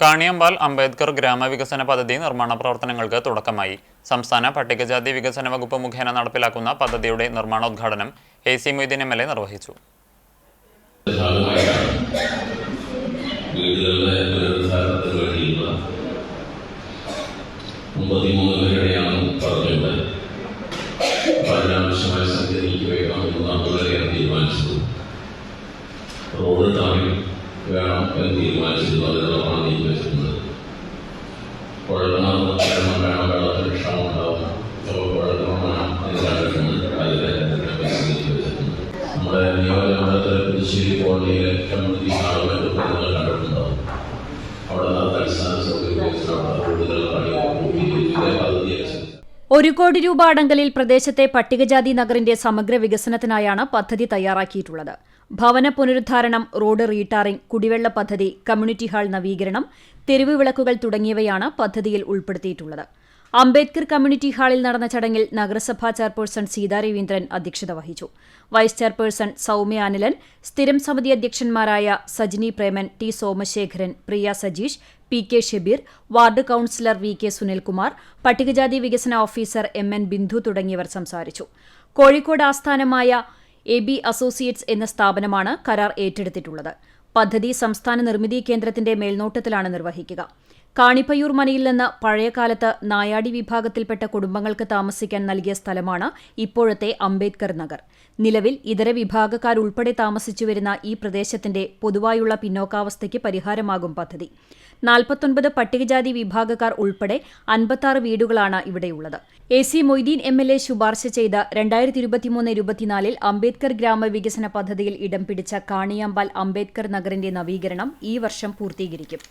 കാണിയമ്പാൽ അംബേദ്കർ ഗ്രാമവികസന പദ്ധതി നിർമ്മാണ പ്രവർത്തനങ്ങൾക്ക് തുടക്കമായി. സംസ്ഥാന പട്ടികജാതി വികസന വകുപ്പ് മുഖേന നടപ്പിലാക്കുന്ന പദ്ധതിയുടെ നിർമ്മാണോദ്ഘാടനം AC മൊയ്തീൻ MLA നിർവഹിച്ചു. വേണം എന്ന് തീരുമാനിച്ചിരുന്നു. അതിനുള്ളതാണ് തീരുമാനിച്ചിരുന്നത്. കുഴൽക്കിണർ വേണം, വെള്ളത്തിന് ക്ഷാമം ഉണ്ടാവും. അപ്പോൾ കുഴൽക്കിണർ വേണം എന്ന് കണ്ടിട്ടുണ്ട്. നമ്മുടെ നിയോജകമണ്ഡലത്തിലെ പുതുശ്ശേരി കോളനിയിലെ കമ്മ്യൂണിറ്റി ഹാളുമായിട്ട് നിങ്ങൾ കണ്ടിട്ടുണ്ടാവും. അവിടെ നിന്ന് അടിസ്ഥാന സൗകര്യ റോഡുകൾ പദ്ധതി. 1 കോടി രൂപ അടങ്കലിൽ പ്രദേശത്തെ പട്ടികജാതി നഗറിന്റെ സമഗ്ര വികസനത്തിനായാണ് പദ്ധതി തയ്യാറാക്കിയിട്ടുള്ളത്. ഭവന പുനരുദ്ധാരണം, റോഡ് റീടാറിംഗ്, കുടിവെള്ള പദ്ധതി, കമ്മ്യൂണിറ്റി ഹാൾ നവീകരണം, തെരുവ് വിളക്കുകൾ തുടങ്ങിയവയാണ് പദ്ധതിയിൽ ഉൾപ്പെടുത്തിയിട്ടുള്ളത്. അംബേദ്കർ കമ്മ്യൂണിറ്റി ഹാളിൽ നടന്ന ചടങ്ങിൽ നഗരസഭാ ചെയർപേഴ്സൺ സീതാ രവീന്ദ്രൻ അധ്യക്ഷത വഹിച്ചു. വൈസ് ചെയർപേഴ്സൺ സൗമ്യ അനിലൻ, സ്ഥിരം സമിതി അധ്യക്ഷന്മാരായ Sajini Preman, T Somasekharan, Priya Sajeesh, PK Shabeer, ward councillor VK Sunilkumar, പട്ടികജാതി വികസന ഓഫീസർ MN ബിന്ദു തുടങ്ങിയവർ സംസാരിച്ചു. കോഴിക്കോട് ആസ്ഥാനമായ AB അസോസിയേറ്റ്സ് എന്ന സ്ഥാപനമാണ് കരാർ ഏറ്റെടുത്തിട്ടുള്ളത്. പദ്ധതി സംസ്ഥാന നിർമ്മിതി കേന്ദ്രത്തിന്റെ മേൽനോട്ടത്തിലാണ് നിർവഹിക്കുക. കാണിപ്പയ്യൂർ മനയിൽ നിന്ന് പഴയകാലത്ത് നായാടി വിഭാഗത്തിൽപ്പെട്ട കുടുംബങ്ങൾക്ക് താമസിക്കാൻ നൽകിയ സ്ഥലമാണ് ഇപ്പോഴത്തെ അംബേദ്കർ നഗർ. നിലവിൽ ഇതര വിഭാഗക്കാരുൾപ്പെടെ താമസിച്ചുവരുന്ന ഈ പ്രദേശത്തിന്റെ പൊതുവായുള്ള പിന്നോക്കാവസ്ഥയ്ക്ക് പരിഹാരമാകും പദ്ധതി. 49 പട്ടികജാതി വിഭാഗക്കാർ ഉൾപ്പെടെ 56 വീടുകളാണ് ഇവിടെയുള്ളത്. AC മൊയ്തീൻ MLA ശുപാർശ ചെയ്ത 2023-24 അംബേദ്കർ ഗ്രാമവികസന പദ്ധതിയിൽ ഇടം പിടിച്ച കാണിയമ്പാൽ അംബേദ്കർ നഗറിന്റെ നവീകരണം ഈ വർഷം പൂർത്തീകരിക്കും.